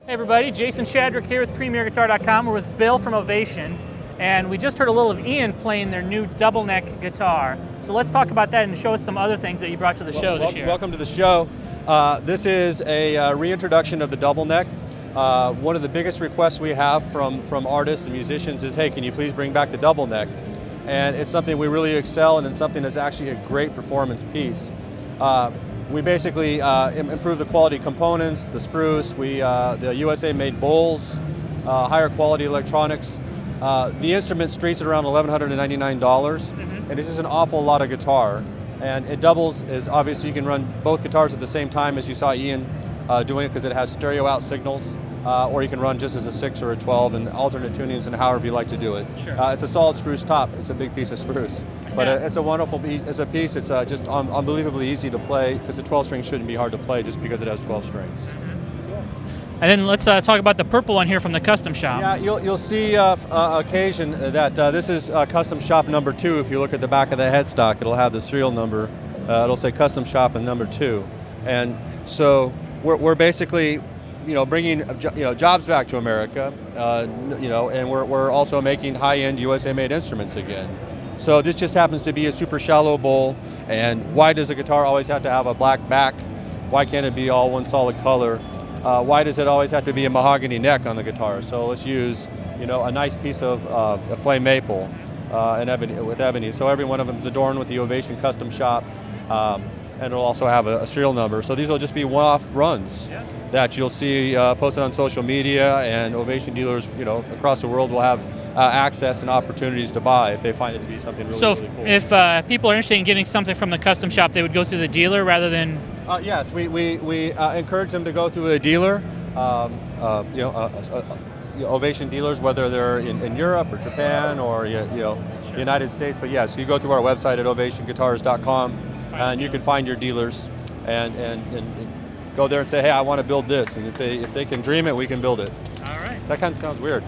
Hey everybody, Jason Shadrick here with PremierGuitar.com. We're with Bill from Ovation, and we just heard a little of Ian playing their new Doubleneck guitar. So let's talk about that and show us some other things that you brought to the show this year. Welcome to the show. This is a reintroduction of the Doubleneck. One of the biggest requests we have from artists and musicians is, hey, can you please bring back the Doubleneck? And it's something we really excel in, and something that's actually a great performance piece. We basically improve the quality components, the spruce, the USA-made bowls, higher quality electronics. The instrument streets at around $1,199, and it's just an awful lot of guitar. And it doubles as, obviously you can run both guitars at the same time, as you saw Ian doing it, because it has stereo out signals, or you can run just as a 6 or a 12 and alternate tunings and however you like to do it. Sure. It's a solid spruce top. It's a big piece of spruce. But it's a wonderful piece. As a piece, it's just unbelievably easy to play, because the 12 string shouldn't be hard to play just because it has 12 strings. And then let's talk about the purple one here from the custom shop. Yeah, you'll see occasion that this is custom shop number 2. If you look at the back of the headstock, it'll have the serial number. It'll say custom shop and number 2. And so we're basically, bringing jobs back to America, and we're also making high-end USA-made instruments again. So this just happens to be a super shallow bowl. And why does a guitar always have to have a black back? Why can't it be all one solid color? Why does it always have to be a mahogany neck on the guitar? So let's use, a nice piece of a flame maple and ebony. So every one of them is adorned with the Ovation custom shop, and it'll also have a serial number. So these will just be one-off runs that you'll see posted on social media, and Ovation dealers, across the world will have access and opportunities to buy if they find it to be something really, really cool. If people are interested in getting something from the custom shop, they would go through the dealer rather than... Yes, we encourage them to go through a dealer, Ovation dealers, whether they're in Europe or Japan or the United States. But yes, you go through our website at ovationguitars.com, and you can find your dealers and go there and say, hey, I want to build this, and if they can dream it, we can build it. All right. That kind of sounds weird.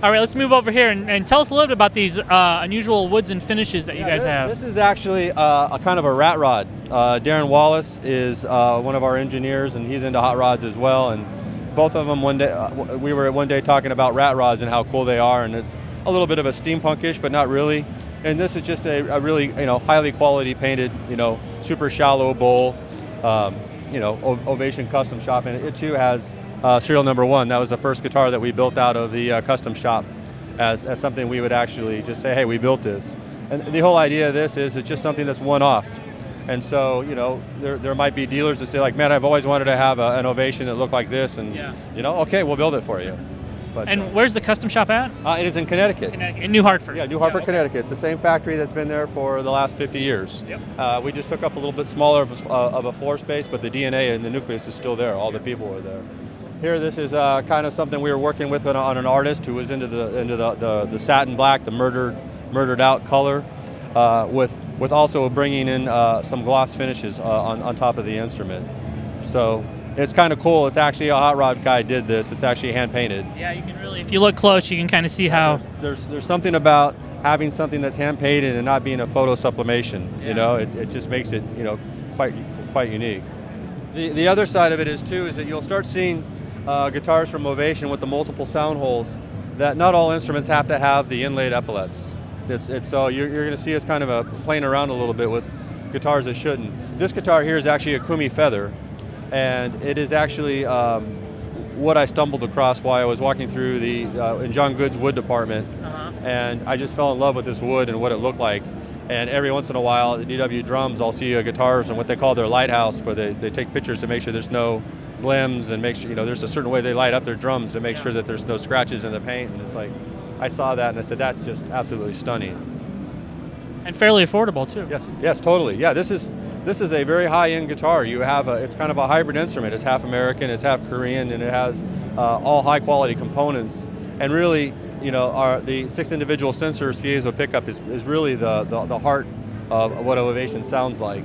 All right, let's move over here and tell us a little bit about these unusual woods and finishes that you guys have. This is actually a kind of a rat rod. Darren Wallace is one of our engineers, and he's into hot rods as well. And both of them we were one day talking about rat rods and how cool they are, and it's a little bit of a steampunkish, but not really. And this is just a really highly quality painted super shallow bowl, Ovation custom shop, and it too has serial number 1. That was the first guitar that we built out of the custom shop as something we would actually just say, hey, we built this. And the whole idea of this is it's just something that's one-off. And so, there might be dealers that say, like, man, I've always wanted to have an Ovation that looked like this, and, okay, we'll build it for you. But, and where's the custom shop at? It is in Connecticut. In New Hartford. Yeah, New Hartford, Connecticut. It's the same factory that's been there for the last 50 years. Yep. We just took up a little bit smaller of a floor space, but the DNA and the nucleus is still there. All the people are there. Here, this is kind of something we were working with on an artist who was into the satin black, the murdered out color, with also bringing in some gloss finishes on top of the instrument. So it's kind of cool. It's actually a hot rod guy did this. It's actually hand painted. Yeah, you can really, if you look close, you can kind of see how there's something about having something that's hand painted and not being a photo sublimation. Yeah. It just makes it quite unique. The other side of it is that you'll start seeing guitars from Ovation with the multiple sound holes, that not all instruments have to have the inlaid epaulets. So you're going to see us kind of playing around a little bit with guitars that shouldn't. This guitar here is actually a Kumi feather, and it is actually what I stumbled across while I was walking through in John Good's wood department, and I just fell in love with this wood and what it looked like. And every once in a while at the DW Drums, I'll see guitars and what they call their lighthouse, where they take pictures to make sure there's no limbs and make sure there's a certain way they light up their drums to make sure that there's no scratches in the paint. And it's like, I saw that and I said, that's just absolutely stunning. And fairly affordable too. Yes, totally. Yeah, this is a very high-end guitar. It's kind of a hybrid instrument. It's half American, it's half Korean, and it has all high-quality components. And really, the 6 individual sensors piezo pickup is really the heart of what Ovation sounds like.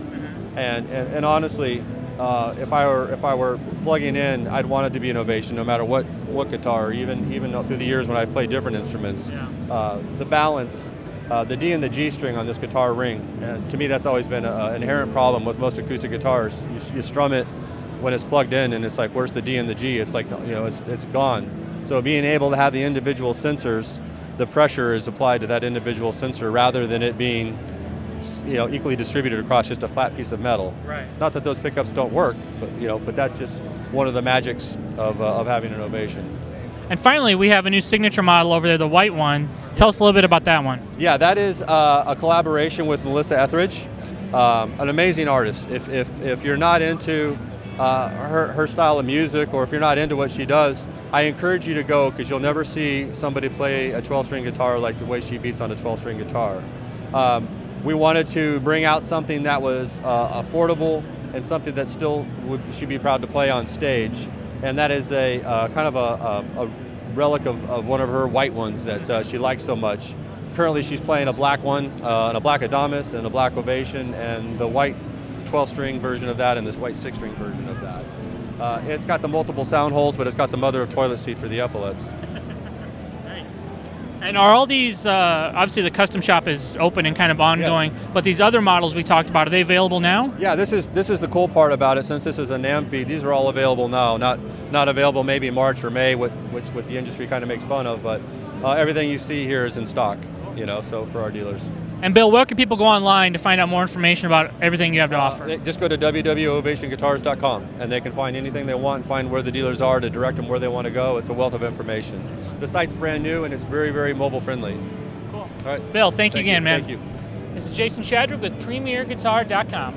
And honestly, if I were plugging in, I'd want it to be an Ovation, no matter what guitar, even through the years when I've played different instruments. The balance, the D and the G string on this guitar ring, and to me that's always been an inherent problem with most acoustic guitars. You strum it, when it's plugged in and it's like, where's the D and the G? It's like, it's gone. So being able to have the individual sensors, the pressure is applied to that individual sensor rather than it being equally distributed across just a flat piece of metal. Right. Not that those pickups don't work, but that's just one of the magics of having an Ovation. And finally, we have a new signature model over there, the white one. Tell us a little bit about that one. Yeah, that is a collaboration with Melissa Etheridge, an amazing artist. If you're not into her style of music, or if you're not into what she does, I encourage you to go, because you'll never see somebody play a 12-string guitar like the way she beats on a 12-string guitar. We wanted to bring out something that was affordable and something that still she'd be proud to play on stage. And that is a kind of a relic of one of her white ones that she likes so much. Currently she's playing a black one, and a black Adamus and a black Ovation, and the white 12-string version of that and this white 6-string version of that. It's got the multiple sound holes, but it's got the mother of toilet seat for the epaulets. Nice. And are all these, obviously the custom shop is open and kind of ongoing, but these other models we talked about, are they available now? Yeah, this is the cool part about it. Since this is a NAMM feed, these are all available now. Not available maybe March or May, which the industry kind of makes fun of, but everything you see here is in stock, so for our dealers. And Bill, where can people go online to find out more information about everything you have to offer? Just go to www.ovationguitars.com and they can find anything they want and find where the dealers are to direct them where they want to go. It's a wealth of information. The site's brand new and it's very, very mobile friendly. Cool. All right. Bill, thank you again, man. Thank you. This is Jason Shadrick with PremierGuitar.com.